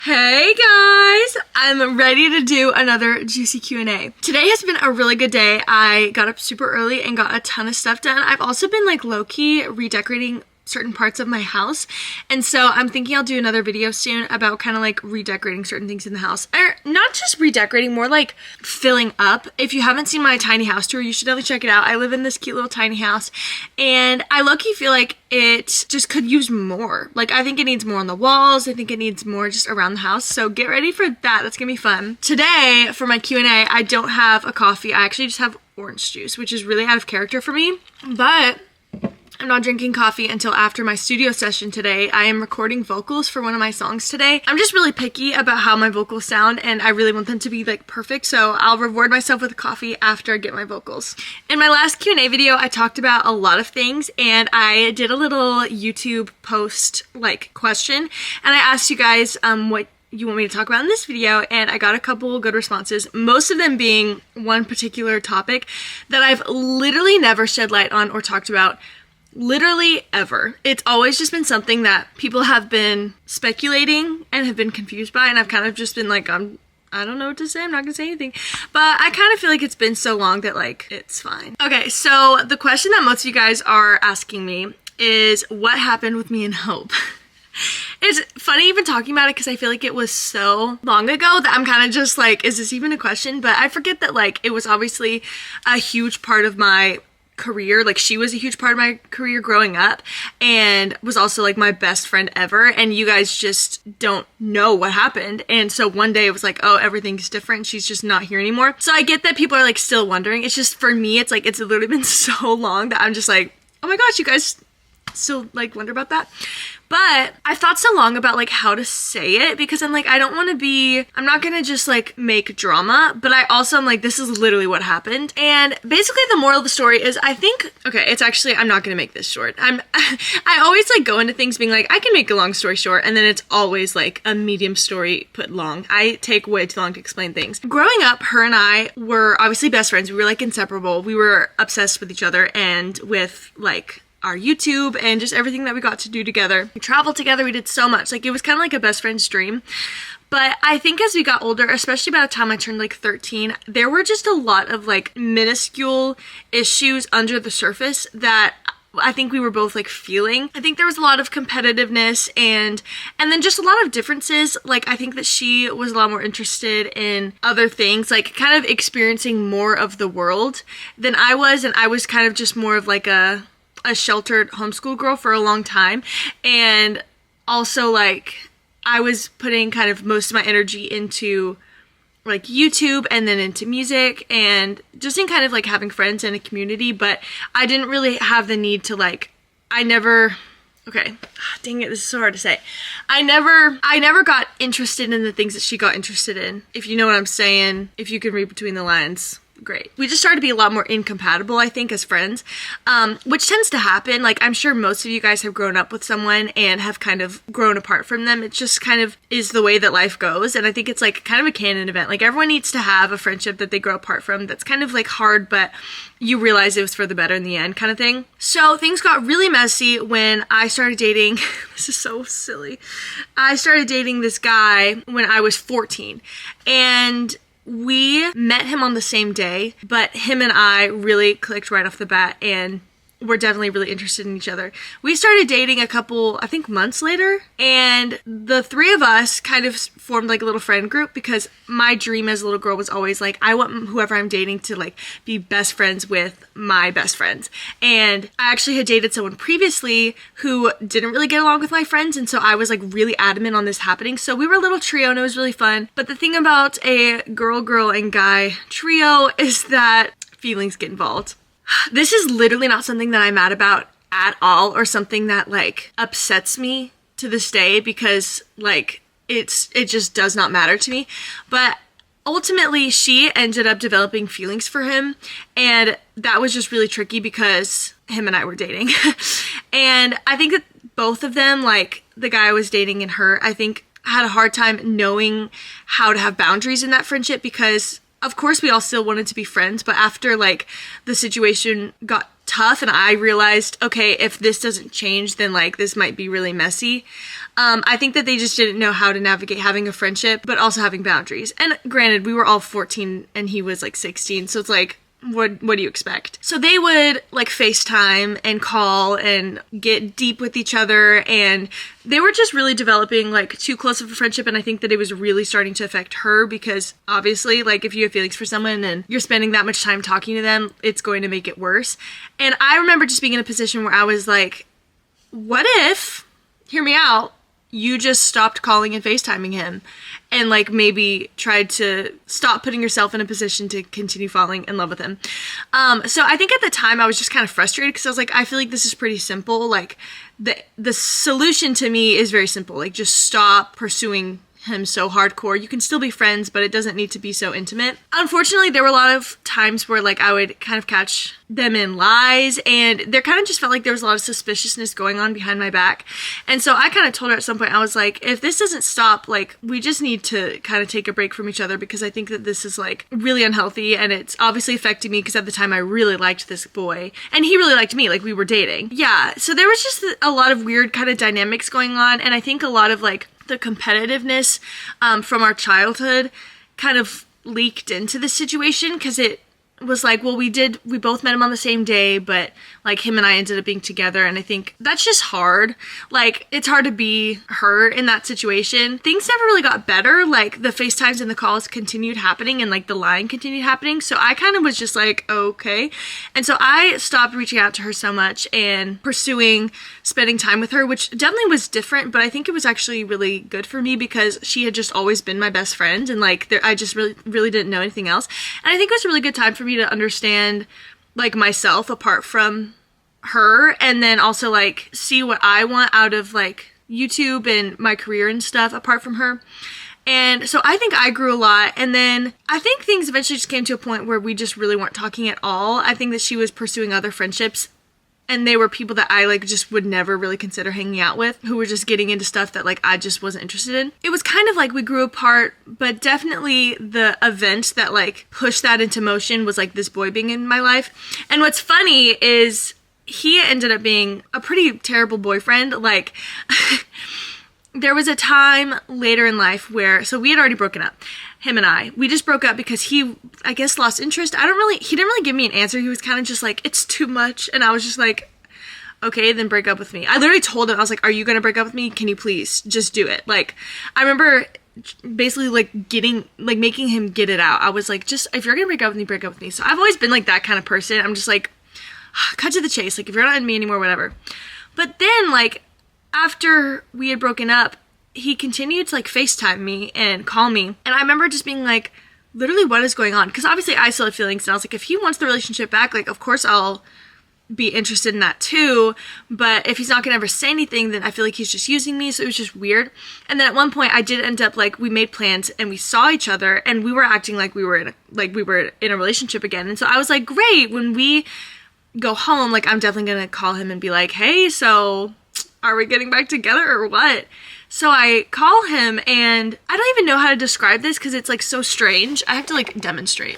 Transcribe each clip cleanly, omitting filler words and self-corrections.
Hey guys, I'm ready to do another juicy Q&A. Today has been a really good day. I got up super early and got a ton of stuff done. I've also been like low-key redecorating certain parts of my house, and so I'm thinking I'll do another video soon about kind of like redecorating certain things in the house, or not just redecorating, more like filling up. If you haven't seen my tiny house tour, you should definitely check it out. I live in this cute little tiny house, and I low-key feel like it just could use more. Like, I think it needs more on the walls. I think it needs more just around the house, so get ready for that. That's gonna be fun. Today for my Q&A, I don't have a coffee. I actually just have orange juice, which is really out of character for me, but I'm not drinking coffee until after my studio session today. I am recording vocals for one of my songs today. I'm just really picky about how my vocals sound, and I really want them to be like perfect, so I'll reward myself with coffee after I get my vocals. In my last Q&A video, I talked about a lot of things, and I did a little YouTube post like question, and I asked you guys what you want me to talk about in this video, and I got a couple good responses, most of them being one particular topic that I've literally never shed light on or talked about literally ever. It's always just been something that people have been speculating and have been confused by, and I've kind of just been like, I don't know what to say, I'm not gonna say anything. But I kind of feel like it's been so long that like, it's fine. Okay, so the question that most of you guys are asking me is, what happened with me and Hope? It's funny even talking about it because I feel like it was so long ago that I'm kind of just like, is this even a question? But I forget that like, it was obviously a huge part of my career. Like, she was a huge part of my career growing up and was also like my best friend ever, and you guys just don't know what happened. And so one day it was like, oh, everything's different, she's just not here anymore. So I get that people are like still wondering. It's just, for me, it's like, it's literally been so long that I'm just like, oh my gosh, you guys still like wonder about that. But I've thought so long about like how to say it, because I'm like, I don't want to be, I'm not gonna just like make drama, but I also am like, this is literally what happened. And basically the moral of the story is, I think, okay, it's actually, I'm not gonna make this short. I always like go into things being like, I can make a long story short, and then it's always like a medium story put long. I take way too long to explain things. Growing up, her and I were obviously best friends. We were like inseparable. We were obsessed with each other and with like our YouTube and just everything that we got to do together. We traveled together, we did so much. Like, it was kind of like a best friend's dream. But I think as we got older, especially by the time I turned like 13, there were just a lot of like minuscule issues under the surface that I think we were both like feeling. I think there was a lot of competitiveness and then just a lot of differences. Like, I think that she was a lot more interested in other things, like kind of experiencing more of the world than I was, and I was kind of just more of like a sheltered homeschool girl for a long time. And also like, I was putting kind of most of my energy into like YouTube and then into music and just in kind of like having friends and a community, but I didn't really have the need to like, okay, dang it, this is so hard to say. I never got interested in the things that she got interested in, if you know what I'm saying. If you can read between the lines, great. We just started to be a lot more incompatible, I think, as friends, which tends to happen. Like, I'm sure most of you guys have grown up with someone and have kind of grown apart from them. It just kind of is the way that life goes, and I think it's like kind of a canon event. Like, everyone needs to have a friendship that they grow apart from that's kind of like hard, but you realize it was for the better in the end, kind of thing. So things got really messy when I started dating this is so silly. I started dating this guy when I was 14, and we met him on the same day, but him and I really clicked right off the bat, and we're definitely really interested in each other. We started dating a couple, I think, months later, and the three of us kind of formed like a little friend group, because my dream as a little girl was always like, I want whoever I'm dating to like be best friends with my best friends. And I actually had dated someone previously who didn't really get along with my friends, and so I was like really adamant on this happening. So we were a little trio and it was really fun. But the thing about a girl and guy trio is that feelings get involved. This is literally not something that I'm mad about at all, or something that like upsets me to this day, because like it just does not matter to me. But ultimately she ended up developing feelings for him, and that was just really tricky because him and I were dating. And I think that both of them, like the guy I was dating and her, I think had a hard time knowing how to have boundaries in that friendship, because of course we all still wanted to be friends, but after like the situation got tough, and I realized, okay, if this doesn't change, then like this might be really messy. I think that they just didn't know how to navigate having a friendship, but also having boundaries. And granted, we were all 14 and he was like 16, so it's like, what do you expect? So they would like FaceTime and call and get deep with each other, and they were just really developing like too close of a friendship, and I think that it was really starting to affect her because obviously like if you have feelings for someone and you're spending that much time talking to them, it's going to make it worse. And I remember just being in a position where I was like, what if, hear me out, you just stopped calling and FaceTiming him and like maybe tried to stop putting yourself in a position to continue falling in love with him. So I think at the time I was just kind of frustrated because I was like, I feel like this is pretty simple. Like the solution to me is very simple. Like just stop pursuing him so hardcore. You can still be friends, but it doesn't need to be so intimate. Unfortunately, there were a lot of times where like I would kind of catch them in lies, and there kind of just felt like there was a lot of suspiciousness going on behind my back. And so I kind of told her at some point, I was like, if this doesn't stop, like we just need to kind of take a break from each other, because I think that this is like really unhealthy, and it's obviously affecting me because at the time I really liked this boy and he really liked me, like we were dating. Yeah, so there was just a lot of weird kind of dynamics going on, and I think a lot of like the competitiveness from our childhood kind of leaked into the situation, because it was like, well, we both met him on the same day, but like him and I ended up being together, and I think that's just hard. Like it's hard to be her in that situation. Things never really got better. Like the FaceTimes and the calls continued happening, and like the lying continued happening, so I kind of was just like, okay. And so I stopped reaching out to her so much and pursuing spending time with her, which definitely was different, but I think it was actually really good for me because she had just always been my best friend, and like I just really didn't know anything else. And I think it was a really good time for me to understand like myself apart from her, and then also like see what I want out of like YouTube and my career and stuff apart from her. And so I think I grew a lot, and then I think things eventually just came to a point where we just really weren't talking at all. I think that she was pursuing other friendships, and they were people that I like just would never really consider hanging out with, who were just getting into stuff that like I just wasn't interested in. It was kind of like we grew apart, but definitely the event that like pushed that into motion was like this boy being in my life. And what's funny is he ended up being a pretty terrible boyfriend. Like there was a time later in life where, so we had already broken up. Him and we just broke up because he, I guess, lost interest. He didn't really give me an answer. He was kind of just like, it's too much. And I was just like, okay, then break up with me. I literally told him, I was like, are you going to break up with me? Can you please just do it? Like, I remember basically like making him get it out. I was like, just, if you're going to break up with me, break up with me. So I've always been like that kind of person. I'm just like, cut to the chase. Like, if you're not in me anymore, whatever. But then like after we had broken up, he continued to like FaceTime me and call me. And I remember just being like, literally, what is going on? Because obviously I still had feelings, and I was like, if he wants the relationship back, like of course I'll be interested in that too. But if he's not gonna ever say anything, then I feel like he's just using me. So it was just weird. And then at one point I did end up like, we made plans and we saw each other, and we were acting like we were in a relationship again. And so I was like, great, when we go home, like I'm definitely gonna call him and be like, hey, so are we getting back together or what? So I call him, and I don't even know how to describe this because it's like so strange. I have to like demonstrate.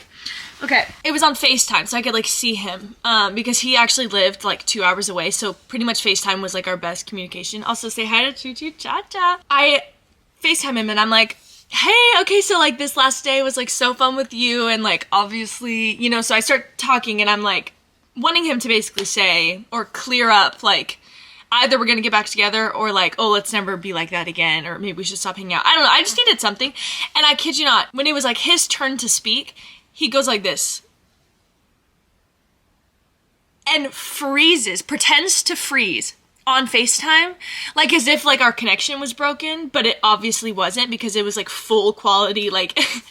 Okay, it was on FaceTime, so I could like see him because he actually lived like 2 hours away, so pretty much FaceTime was like our best communication. Also, say hi to Choo Choo Cha Cha. I FaceTime him and I'm like, hey, okay, so like this last day was like so fun with you, and like obviously, you know, so I start talking and I'm like wanting him to basically say or clear up like either we're gonna get back together or like, oh, let's never be like that again, or maybe we should stop hanging out. I don't know, I just needed something. And I kid you not, when it was like his turn to speak, he goes like this and freezes, pretends to freeze on FaceTime, like as if like our connection was broken, but it obviously wasn't, because it was like full quality, like and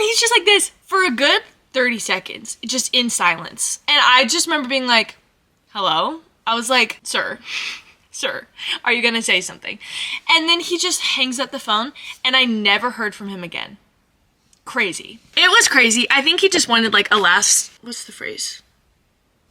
he's just like this for a good 30 seconds, just in silence. And I just remember being like, hello? I was like, sir, are you gonna say something? And then he just hangs up the phone, and I never heard from him again. Crazy. It was crazy. I think he just wanted like a last, what's the phrase?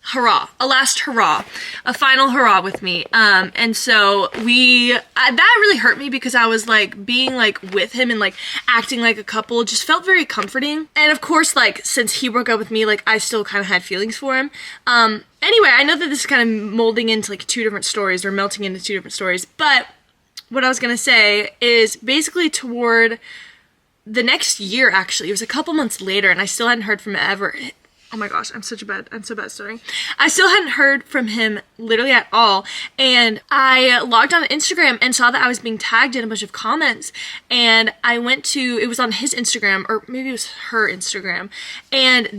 hurrah, a last hurrah, a final hurrah with me. And so that really hurt me because I was like being like with him and like acting like a couple just felt very comforting. And of course, like since he broke up with me, like I still kind of had feelings for him. Anyway, I know that this is kind of molding into like two different stories or melting into two different stories, but what I was gonna say is basically toward the next year, actually, it was a couple months later and I still hadn't heard from him ever. Oh my gosh, I'm so bad stuttering. I still hadn't heard from him literally at all. And I logged on Instagram and saw that I was being tagged in a bunch of comments. And I went to, it was on his Instagram, or maybe it was her Instagram. And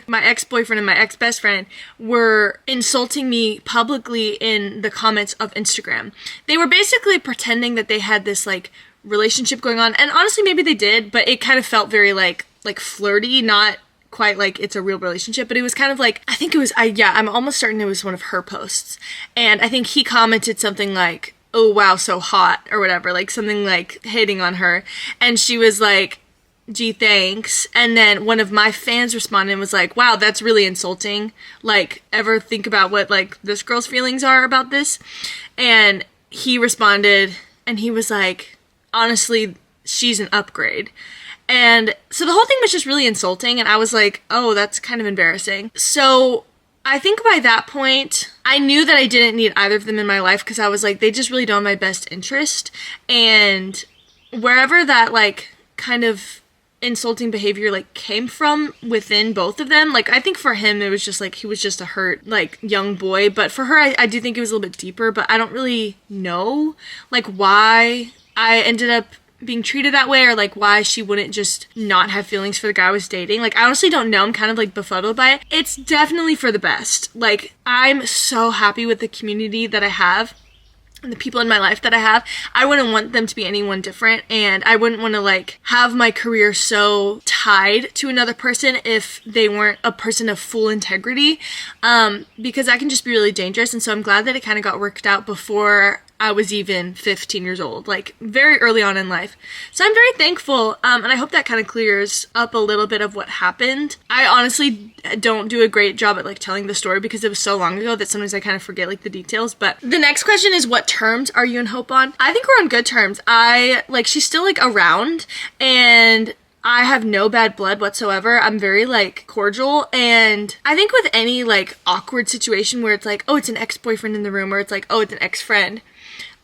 my ex-boyfriend and my ex-best friend, were insulting me publicly in the comments of Instagram. They were basically pretending that they had this like relationship going on. And honestly, maybe they did, but it kind of felt very like flirty, not quite like it's a real relationship, but it was kind of like, I think it was, I'm almost certain it was one of her posts. And I think he commented something like, oh wow, so hot, or whatever, like something like hating on her. And she was like, gee, thanks. And then one of my fans responded and was like, wow, that's really insulting. Like, ever think about what like this girl's feelings are about this? And he responded and he was like, honestly, she's an upgrade. And so the whole thing was just really insulting, and I was like, oh, that's kind of embarrassing. So I think by that point, I knew that I didn't need either of them in my life because I was like, they just really don't have my best interest. And wherever that like kind of insulting behavior like came from within both of them, like I think for him it was just like he was just a hurt like young boy, but for her I do think it was a little bit deeper, but I don't really know like why I ended up being treated that way, or like why she wouldn't just not have feelings for the guy I was dating. Like I honestly don't know. I'm kind of like befuddled by it. It's definitely for the best. Like I'm so happy with the community that I have and the people in my life that I have. I wouldn't want them to be anyone different, and I wouldn't want to like have my career so tied to another person if they weren't a person of full integrity, because that can just be really dangerous. And so I'm glad that it kind of got worked out before I was even 15 years old, like very early on in life. So I'm very thankful, and I hope that kind of clears up a little bit of what happened. I honestly don't do a great job at like telling the story because it was so long ago that sometimes I kind of forget like the details. But the next question is, what terms are you and Hope on? I think we're on good terms. She's still like around, and I have no bad blood whatsoever. I'm very like cordial, and I think with any like awkward situation where it's like, oh, it's an ex-boyfriend in the room, or it's like, oh, it's an ex-friend,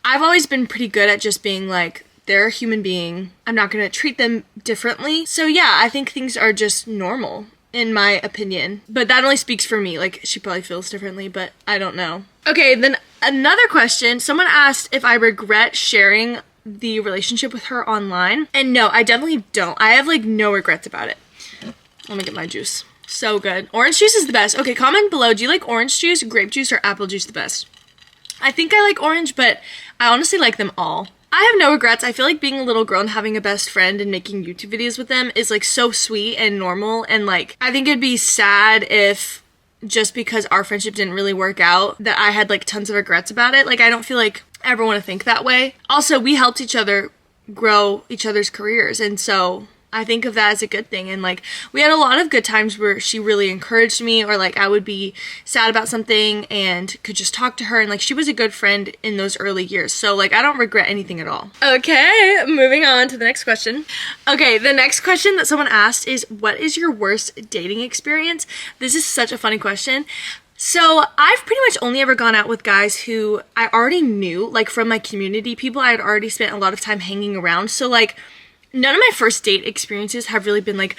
I've always been pretty good at just being like, they're a human being. I'm not going to treat them differently. So yeah, I think things are just normal, in my opinion. But that only speaks for me. Like, she probably feels differently, but I don't know. Okay, then another question. Someone asked if I regret sharing the relationship with her online. And no, I definitely don't. I have like no regrets about it. Let me get my juice. So good. Orange juice is the best. Okay, comment below. Do you like orange juice, grape juice, or apple juice the best? I think I like orange, but I honestly like them all. I have no regrets. I feel like being a little girl and having a best friend and making YouTube videos with them is like so sweet and normal, and like I think it'd be sad if just because our friendship didn't really work out that I had like tons of regrets about it. Like I don't feel like I ever want to think that way. Also, we helped each other grow each other's careers, and so I think of that as a good thing. And like we had a lot of good times where she really encouraged me, or like I would be sad about something and could just talk to her, and like she was a good friend in those early years. So like I don't regret anything at all. Okay, moving on to the next question. Okay, the next question that someone asked is, what is your worst dating experience? This is such a funny question. So I've pretty much only ever gone out with guys who I already knew, like from my community, people I had already spent a lot of time hanging around. So like none of my first date experiences have really been like,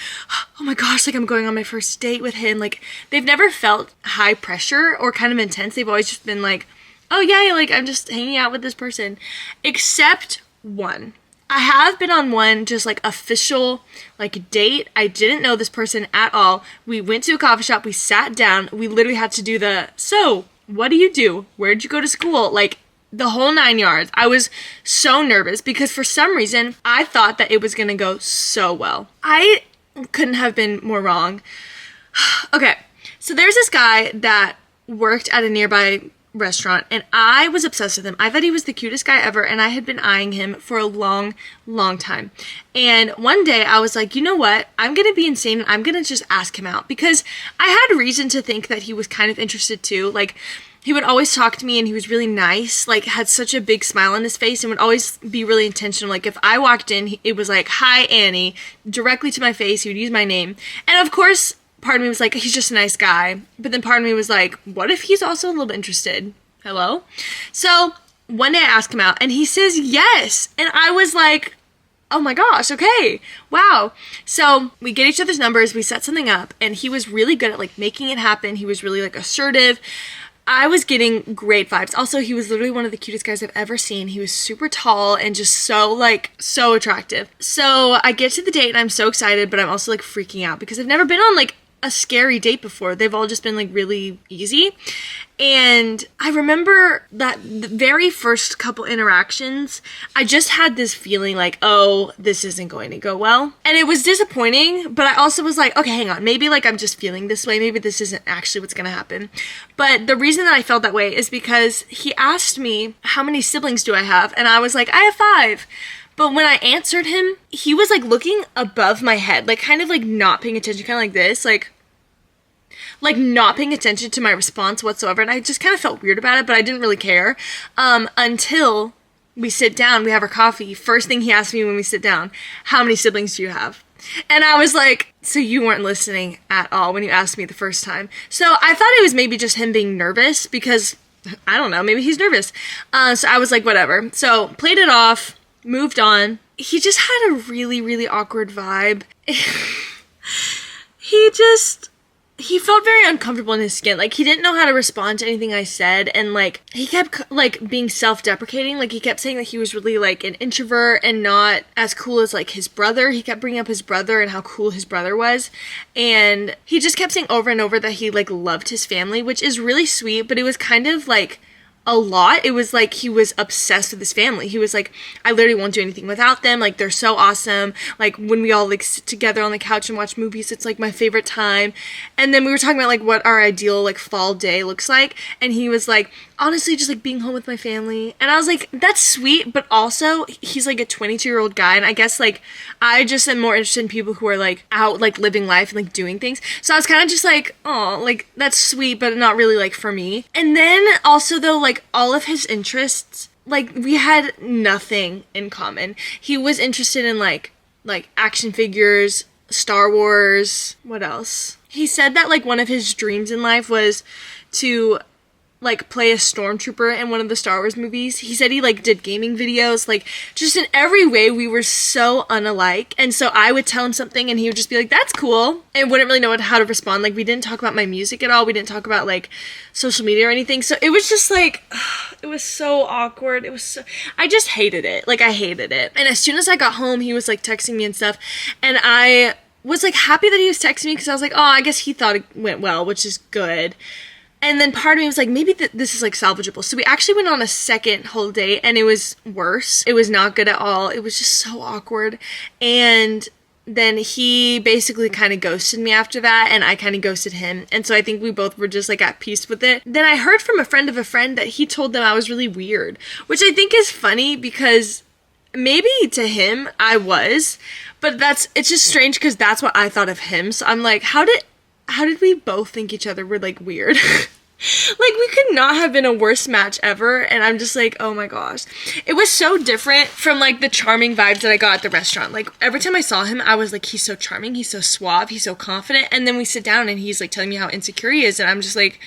oh my gosh, like I'm going on my first date with him. Like they've never felt high pressure or kind of intense. They've always just been like, oh yeah, like I'm just hanging out with this person. Except one. I have been on one just like official like date. I didn't know this person at all. We went to a coffee shop, we sat down, we literally had to do so what do you do? Where'd you go to school? Like the whole 9 yards. I was so nervous because for some reason I thought that it was gonna go so well. I couldn't have been more wrong. Okay, so there's this guy that worked at a nearby restaurant, and I was obsessed with him. I thought he was the cutest guy ever, and I had been eyeing him for a long, long time. And one day I was like, you know what? I'm going to be insane, and I'm going to just ask him out, because I had reason to think that he was kind of interested too. Like, he would always talk to me, and he was really nice, like, had such a big smile on his face, and would always be really intentional. Like, if I walked in, it was like, hi, Annie, directly to my face. He would use my name. And of course, part of me was like, he's just a nice guy. But then part of me was like, what if he's also a little bit interested? Hello? So one day I asked him out, and he says yes. And I was like, oh my gosh, okay, wow. So we get each other's numbers, we set something up, and he was really good at like making it happen. He was really like assertive. I was getting great vibes. Also, he was literally one of the cutest guys I've ever seen. He was super tall and just so attractive. So I get to the date, and I'm so excited, but I'm also like freaking out because I've never been on like a scary date before. They've all just been like really easy. And I remember that the very first couple interactions, I just had this feeling like, oh, this isn't going to go well. And it was disappointing, but I also was like, okay, hang on. Maybe like I'm just feeling this way. Maybe this isn't actually what's going to happen. But the reason that I felt that way is because he asked me, how many siblings do I have? And I was like, I have 5. But when I answered him, he was like looking above my head, like kind of like not paying attention, kind of like this, like not paying attention to my response whatsoever. And I just kind of felt weird about it, but I didn't really care until we sit down, we have our coffee. First thing he asked me when we sit down, how many siblings do you have? And I was like, so you weren't listening at all when you asked me the first time. So I thought it was maybe just him being nervous because, I don't know, maybe he's nervous. So I was like, whatever. So played it off. Moved on. He just had a really, really awkward vibe. He felt very uncomfortable in his skin. Like, he didn't know how to respond to anything I said. And, like, he kept, like, being self-deprecating. Like, he kept saying that he was really, like, an introvert and not as cool as, like, his brother. He kept bringing up his brother and how cool his brother was. And he just kept saying over and over that he, like, loved his family, which is really sweet. But it was kind of, like, a lot. It was like he was obsessed with his family. He was like, I literally won't do anything without them. Like, they're so awesome. Like, when we all like sit together on the couch and watch movies, it's like my favorite time. And then we were talking about like what our ideal like fall day looks like, and he was like, honestly, just like being home with my family. And I was like, that's sweet, but also he's like a 22-year-old guy, and I guess like I just am more interested in people who are like out like living life and like doing things. So I was kind of just like, oh, like that's sweet, but not really like for me. And then also though, like all of his interests, like we had nothing in common. He was interested in like action figures, Star Wars, what else? He said that like one of his dreams in life was to like play a stormtrooper in one of the Star Wars movies. He said he like did gaming videos, like just in every way we were so unalike. And so I would tell him something and he would just be like, that's cool, and wouldn't really know how to respond. Like, we didn't talk about my music at all. We didn't talk about like social media or anything. So it was just like, it was so awkward. I just hated it. Like, I hated it. And as soon as I got home, he was like texting me and stuff, and I was like happy that he was texting me because I was like, oh, I guess he thought it went well, which is good. And then part of me was like, maybe this is like salvageable. So we actually went on a second whole date, and it was worse. It was not good at all. It was just so awkward. And then he basically kind of ghosted me after that, and I kind of ghosted him. And so I think we both were just like at peace with it. Then I heard from a friend of a friend that he told them I was really weird, which I think is funny because maybe to him I was, but it's just strange because that's what I thought of him. So I'm like, how did we both think each other were like weird? Like, we could not have been a worse match ever. And I'm just like, oh my gosh. It was so different from like the charming vibes that I got at the restaurant. Like, every time I saw him, I was like, he's so charming, he's so suave, he's so confident. And then we sit down and he's like telling me how insecure he is, and I'm just like,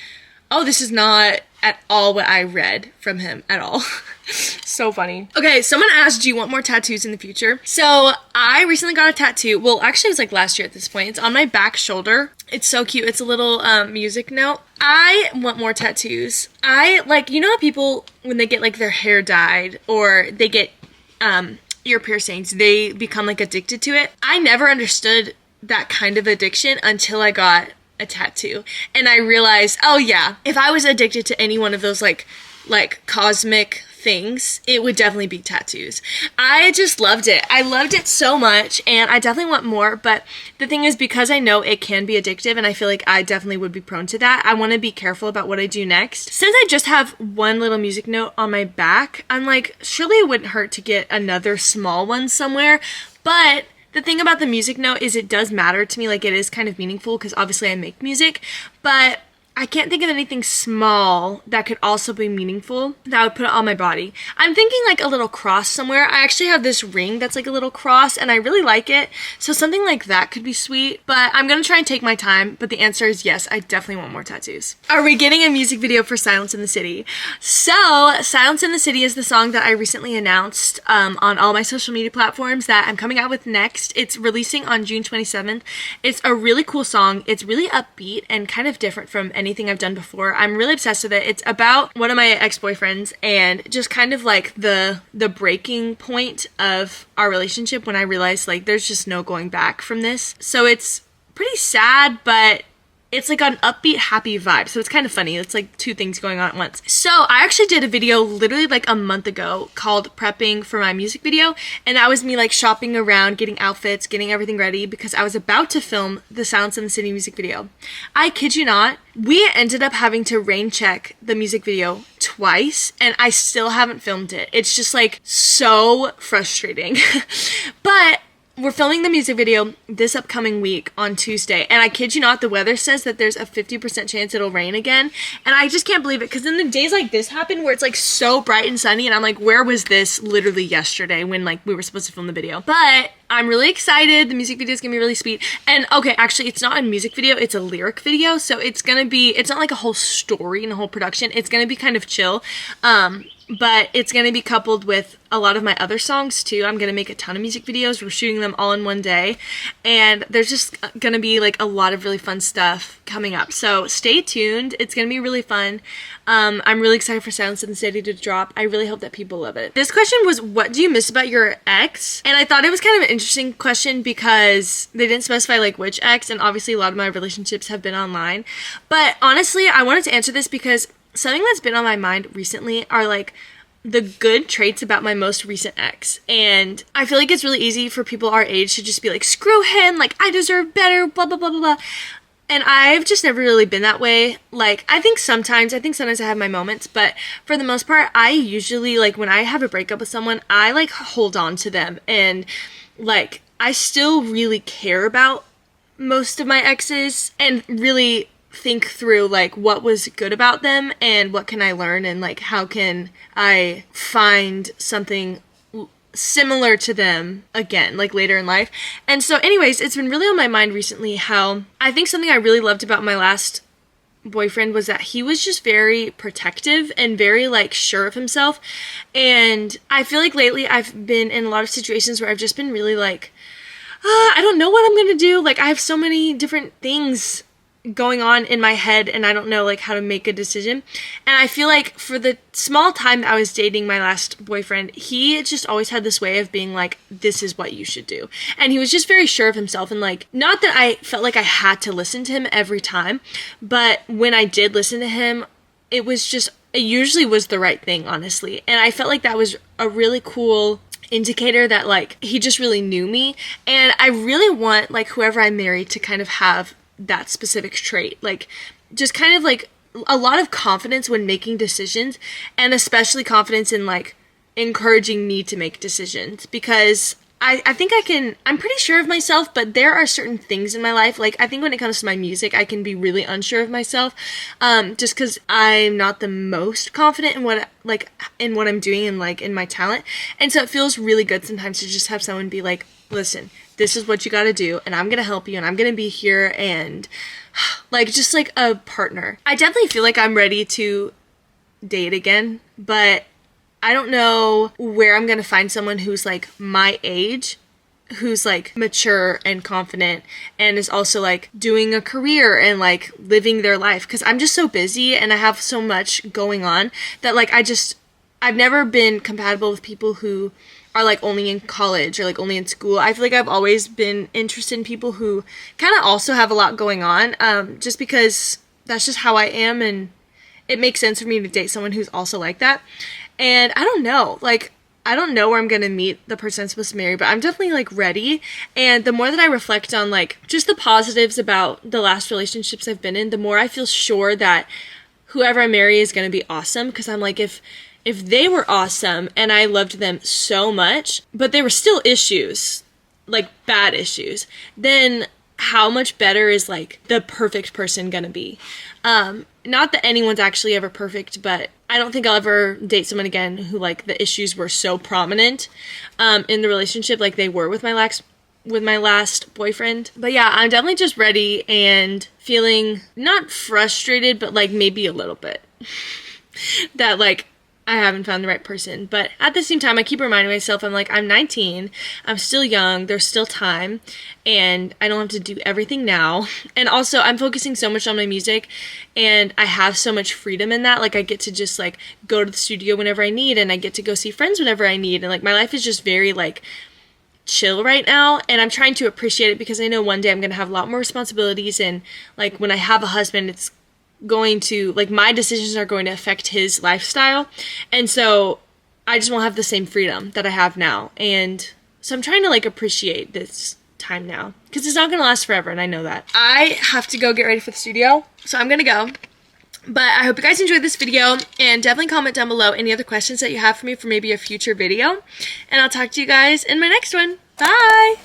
oh, this is not at all what I read from him at all. So funny. Okay, someone asked, do you want more tattoos in the future? So I recently got a tattoo. Well, actually it was like last year at this point. It's on my back shoulder. It's so cute. It's a little music note. I want more tattoos. I like, you know how people, when they get like their hair dyed or they get ear piercings, they become like addicted to it. I never understood that kind of addiction until I got a tattoo. And I realized, oh yeah, if I was addicted to any one of those like cosmic things, it would definitely be tattoos. I just loved it. I loved it so much, and I definitely want more, but the thing is, because I know it can be addictive, and I feel like I definitely would be prone to that, I want to be careful about what I do next. Since I just have one little music note on my back, I'm like, surely it wouldn't hurt to get another small one somewhere, but the thing about the music note is it does matter to me, like it is kind of meaningful because obviously I make music, but I can't think of anything small that could also be meaningful that I would put it on my body. I'm thinking like a little cross somewhere. I actually have this ring that's like a little cross and I really like it. So something like that could be sweet, but I'm gonna try and take my time. But the answer is yes, I definitely want more tattoos. Are we getting a music video for Silence in the City? So Silence in the City is the song that I recently announced on all my social media platforms that I'm coming out with next. It's releasing on June 27th. It's a really cool song. It's really upbeat and kind of different from anything I've done before. I'm really obsessed with it. It's about one of my ex-boyfriends and just kind of like the breaking point of our relationship when I realized like there's just no going back from this. So it's pretty sad, but it's like an upbeat, happy vibe. So it's kind of funny. It's like two things going on at once. So I actually did a video literally like a month ago called Prepping for my music video. And that was me like shopping around, getting outfits, getting everything ready because I was about to film the Silence in the City music video. I kid you not, we ended up having to rain check the music video twice and I still haven't filmed it. It's just like so frustrating. But we're filming the music video this upcoming week on Tuesday, and I kid you not, the weather says that there's a 50% chance it'll rain again, and I just can't believe it, because then the days like this happen where it's like so bright and sunny, and I'm like, where was this literally yesterday when like we were supposed to film the video? But I'm really excited. The music video is gonna be really sweet. And okay, actually, it's not a music video, it's a lyric video, so it's not like a whole story and a whole production. It's gonna be kind of chill. But it's going to be coupled with a lot of my other songs too. I'm going to make a ton of music videos. We're shooting them all in one day. And there's just going to be like a lot of really fun stuff coming up. So stay tuned. It's going to be really fun. I'm really excited for Silence in the City to drop. I really hope that people love it. This question was, what do you miss about your ex? And I thought it was kind of an interesting question because they didn't specify like which ex. And obviously a lot of my relationships have been online. But honestly, I wanted to answer this because something that's been on my mind recently are like the good traits about my most recent ex. And I feel like it's really easy for people our age to just be like, screw him, like I deserve better, blah, blah, blah, blah, blah. And I've just never really been that way. Like, I think sometimes I have my moments, but for the most part, I usually, like, when I have a breakup with someone, I, like, hold on to them. And, like, I still really care about most of my exes and really think through like what was good about them and what can I learn and like how can I find something similar to them again like later in life. And so anyways, it's been really on my mind recently how I think something I really loved about my last boyfriend was that he was just very protective and very like sure of himself. And I feel like lately I've been in a lot of situations where I've just been really like I don't know what I'm gonna do. Like I have so many different things going on in my head and I don't know like how to make a decision. And I feel like for the small time that I was dating my last boyfriend, he just always had this way of being like, this is what you should do. And he was just very sure of himself and like, not that I felt like I had to listen to him every time, but when I did listen to him, it usually was the right thing, honestly. And I felt like that was a really cool indicator that like he just really knew me. And I really want like whoever I marry to kind of have that specific trait, like just kind of like a lot of confidence when making decisions, and especially confidence in like encouraging me to make decisions, because I think I'm pretty sure of myself, but there are certain things in my life, like I think when it comes to my music, I can be really unsure of myself, just because I'm not the most confident in what I'm doing and like in my talent. And so it feels really good sometimes to just have someone be like, listen, this is what you gotta do, and I'm gonna help you, and I'm gonna be here, and like just like a partner. I definitely feel like I'm ready to date again, but I don't know where I'm gonna find someone who's like my age, who's like mature and confident and is also like doing a career and like living their life, because I'm just so busy and I have so much going on that like I've never been compatible with people who are like only in college or like only in school. I feel like I've always been interested in people who kind of also have a lot going on, just because that's just how I am, and it makes sense for me to date someone who's also like that. And I don't know, like, I don't know where I'm gonna meet the person I'm supposed to marry, but I'm definitely, like, ready. And the more that I reflect on, like, just the positives about the last relationships I've been in, the more I feel sure that whoever I marry is gonna be awesome. Because I'm like, if they were awesome and I loved them so much, but there were still issues, like, bad issues, then how much better is, like, the perfect person gonna be? Not that anyone's actually ever perfect, but I don't think I'll ever date someone again who, like, the issues were so prominent in the relationship like they were with my last boyfriend. But yeah, I'm definitely just ready and feeling not frustrated, but, like, maybe a little bit that, like, I haven't found the right person. But at the same time, I keep reminding myself, I'm like, I'm 19, I'm still young, there's still time, and I don't have to do everything now. And also, I'm focusing so much on my music, and I have so much freedom in that. Like, I get to just, like, go to the studio whenever I need, and I get to go see friends whenever I need, and, like, my life is just very, like, chill right now, and I'm trying to appreciate it because I know one day I'm gonna have a lot more responsibilities, and, like, when I have a husband, it's going to, like, my decisions are going to affect his lifestyle, and so I just won't have the same freedom that I have now. And so I'm trying to, like, appreciate this time now, because it's not gonna last forever, and I know that. I have to go get ready for the studio, so I'm gonna go. But I hope you guys enjoyed this video, and definitely comment down below any other questions that you have for me for maybe a future video, and I'll talk to you guys in my next one. Bye!